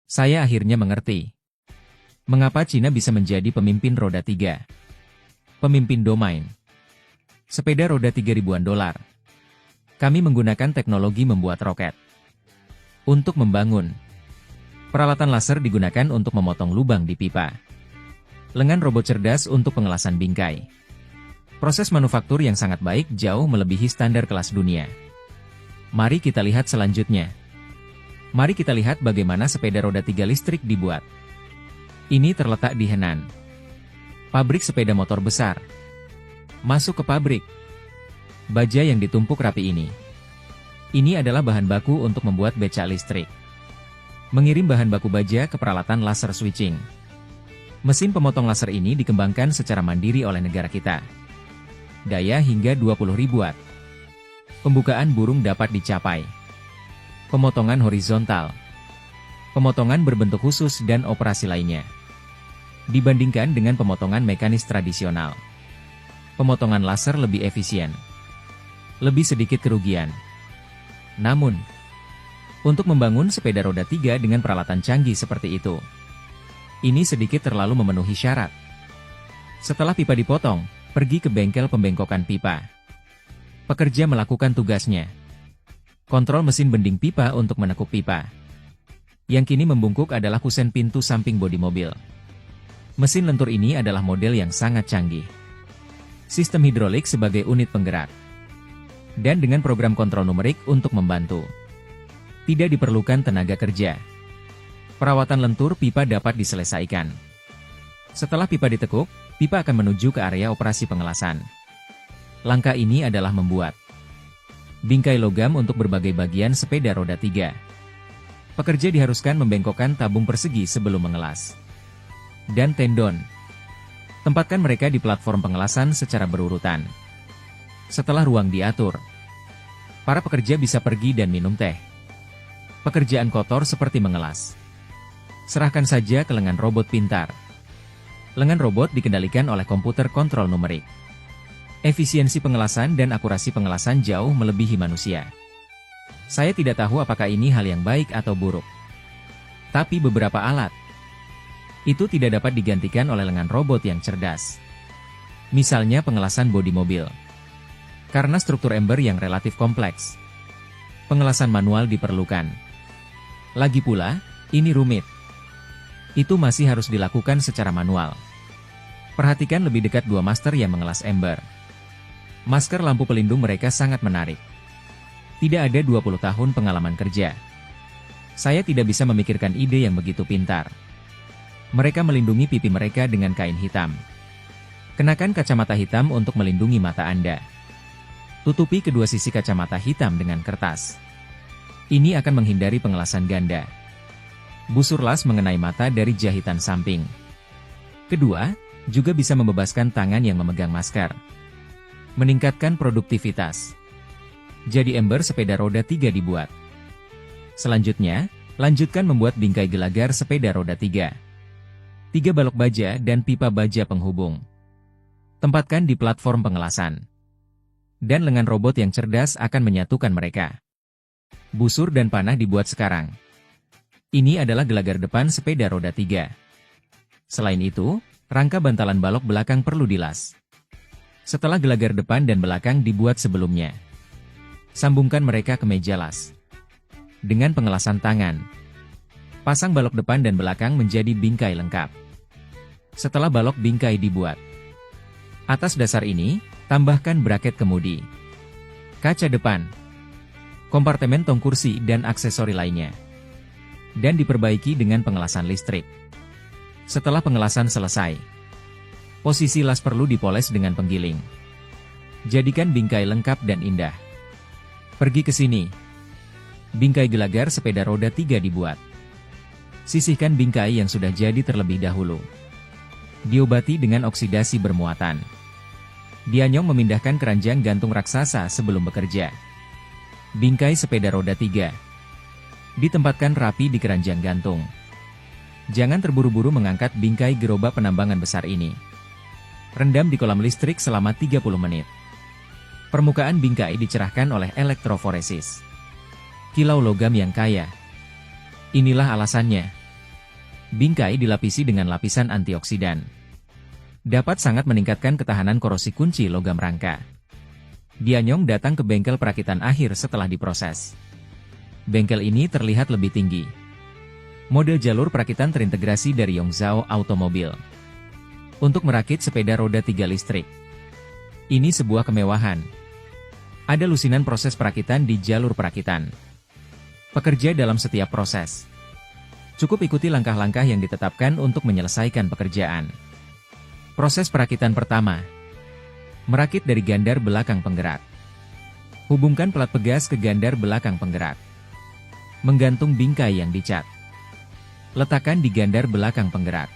Saya akhirnya mengerti mengapa Cina bisa menjadi pemimpin roda 3. Pemimpin domain. Sepeda roda 3 ribuan dolar. Kami menggunakan teknologi membuat roket. Untuk membangun. Peralatan laser digunakan untuk memotong lubang di pipa. Lengan robot cerdas untuk pengelasan bingkai. Proses manufaktur yang sangat baik jauh melebihi standar kelas dunia. Mari kita lihat selanjutnya. Mari kita lihat bagaimana sepeda roda 3 listrik dibuat. Ini terletak di Henan. Pabrik sepeda motor besar. Masuk ke pabrik. Baja yang ditumpuk rapi ini. Ini adalah bahan baku untuk membuat becak listrik. Mengirim bahan baku baja ke peralatan laser switching. Mesin pemotong laser ini dikembangkan secara mandiri oleh negara kita. Daya hingga 20.000 watt. Pembukaan burung dapat dicapai. Pemotongan horizontal. Pemotongan berbentuk khusus dan operasi lainnya. Dibandingkan dengan pemotongan mekanis tradisional. Pemotongan laser lebih efisien. Lebih sedikit kerugian. Namun, untuk membangun sepeda roda 3 dengan peralatan canggih seperti itu, ini sedikit terlalu memenuhi syarat. Setelah pipa dipotong, pergi ke bengkel pembengkokan pipa. Pekerja melakukan tugasnya. Kontrol mesin bending pipa untuk menekuk pipa. Yang kini membungkuk adalah kusen pintu samping bodi mobil. Mesin lentur ini adalah model yang sangat canggih. Sistem hidrolik sebagai unit penggerak. Dan dengan program kontrol numerik untuk membantu. Tidak diperlukan tenaga kerja. Perawatan lentur pipa dapat diselesaikan. Setelah pipa ditekuk, pipa akan menuju ke area operasi pengelasan. Langkah ini adalah membuat bingkai logam untuk berbagai bagian sepeda roda 3. Pekerja diharuskan membengkokkan tabung persegi sebelum mengelas. Dan tendon. Tempatkan mereka di platform pengelasan secara berurutan. Setelah ruang diatur, para pekerja bisa pergi dan minum teh. Pekerjaan kotor seperti mengelas. Serahkan saja ke lengan robot pintar. Lengan robot dikendalikan oleh komputer kontrol numerik. Efisiensi pengelasan dan akurasi pengelasan jauh melebihi manusia. Saya tidak tahu apakah ini hal yang baik atau buruk. Tapi beberapa alat itu tidak dapat digantikan oleh lengan robot yang cerdas. Misalnya pengelasan bodi mobil. Karena struktur ember yang relatif kompleks, pengelasan manual diperlukan. Lagi pula, ini rumit. Itu masih harus dilakukan secara manual. Perhatikan lebih dekat dua master yang mengelas ember. Masker lampu pelindung mereka sangat menarik. Tidak ada 20 tahun pengalaman kerja. Saya tidak bisa memikirkan ide yang begitu pintar. Mereka melindungi pipi mereka dengan kain hitam. Kenakan kacamata hitam untuk melindungi mata Anda. Tutupi kedua sisi kacamata hitam dengan kertas. Ini akan menghindari pengelasan ganda. Busur las mengenai mata dari jahitan samping. Kedua, juga bisa membebaskan tangan yang memegang masker. Meningkatkan produktivitas. Jadi ember sepeda roda 3 dibuat. Selanjutnya, lanjutkan membuat bingkai gelagar sepeda roda 3. 3 balok baja dan pipa baja penghubung. Tempatkan di platform pengelasan. Dan lengan robot yang cerdas akan menyatukan mereka. Busur dan panah dibuat sekarang. Ini adalah gelagar depan sepeda roda 3. Selain itu, rangka bantalan balok belakang perlu dilas. Setelah gelagar depan dan belakang dibuat sebelumnya, sambungkan mereka ke meja las. Dengan pengelasan tangan, pasang balok depan dan belakang menjadi bingkai lengkap. Setelah balok bingkai dibuat, atas dasar ini, tambahkan braket kemudi, kaca depan, kompartemen tong kursi dan aksesori lainnya. Dan diperbaiki dengan pengelasan listrik. Setelah pengelasan selesai, posisi las perlu dipoles dengan penggiling. Jadikan bingkai lengkap dan indah. Pergi ke sini. Bingkai gelagar sepeda roda 3 dibuat. Sisihkan bingkai yang sudah jadi terlebih dahulu. Diobati dengan oksidasi bermuatan. Dianyong memindahkan keranjang gantung raksasa sebelum bekerja. Bingkai sepeda roda 3. Ditempatkan rapi di keranjang gantung. Jangan terburu-buru mengangkat bingkai gerobak penambangan besar ini. Rendam di kolam listrik selama 30 menit. Permukaan bingkai dicerahkan oleh elektroforesis. Kilau logam yang kaya. Inilah alasannya. Bingkai dilapisi dengan lapisan antioksidan. Dapat sangat meningkatkan ketahanan korosi kunci logam rangka. Dianyong datang ke bengkel perakitan akhir setelah diproses. Bengkel ini terlihat lebih tinggi. Model jalur perakitan terintegrasi dari Yongzhou Automobil. Untuk merakit sepeda roda 3 listrik. Ini sebuah kemewahan. Ada lusinan proses perakitan di jalur perakitan. Pekerja dalam setiap proses. Cukup ikuti langkah-langkah yang ditetapkan untuk menyelesaikan pekerjaan. Proses perakitan pertama. Merakit dari gandar belakang penggerak. Hubungkan pelat pegas ke gandar belakang penggerak. Menggantung bingkai yang dicat. Letakkan di gandar belakang penggerak.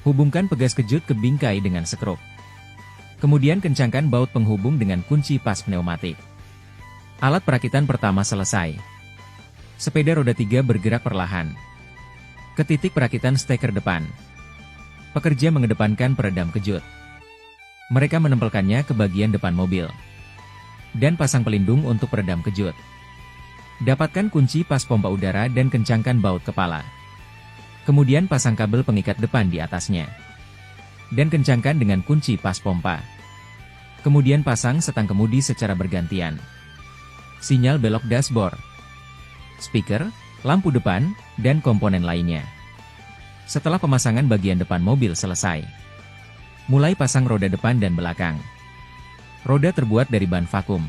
Hubungkan pegas kejut ke bingkai dengan sekrup. Kemudian kencangkan baut penghubung dengan kunci pas pneumatik. Alat perakitan pertama selesai. Sepeda roda 3 bergerak perlahan. Ke titik perakitan steker depan. Pekerja mengedepankan peredam kejut. Mereka menempelkannya ke bagian depan mobil. Dan pasang pelindung untuk peredam kejut. Dapatkan kunci pas pompa udara dan kencangkan baut kepala. Kemudian pasang kabel pengikat depan di atasnya. Dan kencangkan dengan kunci pas pompa. Kemudian pasang setang kemudi secara bergantian. Sinyal belok dashboard, speaker, lampu depan, dan komponen lainnya. Setelah pemasangan bagian depan mobil selesai, mulai pasang roda depan dan belakang. Roda terbuat dari ban vakum.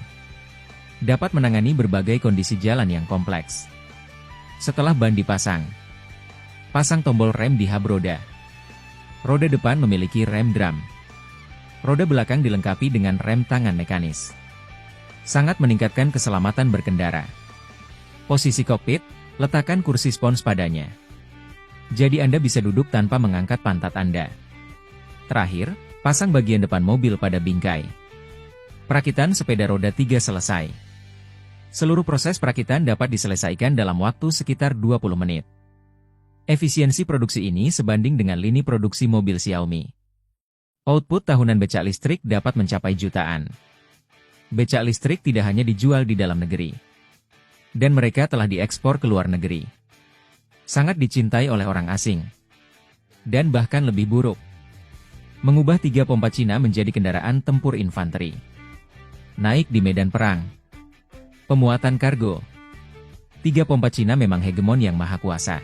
Dapat menangani berbagai kondisi jalan yang kompleks. Setelah ban dipasang, pasang tombol rem di hub roda. Roda depan memiliki rem drum. Roda belakang dilengkapi dengan rem tangan mekanis. Sangat meningkatkan keselamatan berkendara. Posisi kokpit, letakkan kursi spons padanya. Jadi Anda bisa duduk tanpa mengangkat pantat Anda. Terakhir, pasang bagian depan mobil pada bingkai. Perakitan sepeda roda 3 selesai. Seluruh proses perakitan dapat diselesaikan dalam waktu sekitar 20 menit. Efisiensi produksi ini sebanding dengan lini produksi mobil Xiaomi. Output tahunan becak listrik dapat mencapai jutaan. Becak listrik tidak hanya dijual di dalam negeri. Dan mereka telah diekspor ke luar negeri. Sangat dicintai oleh orang asing. Dan bahkan lebih buruk. Mengubah 3 pompa Cina menjadi kendaraan tempur infanteri. Naik di medan perang. Pemuatan kargo. 3 pompa Cina memang hegemon yang maha kuasa.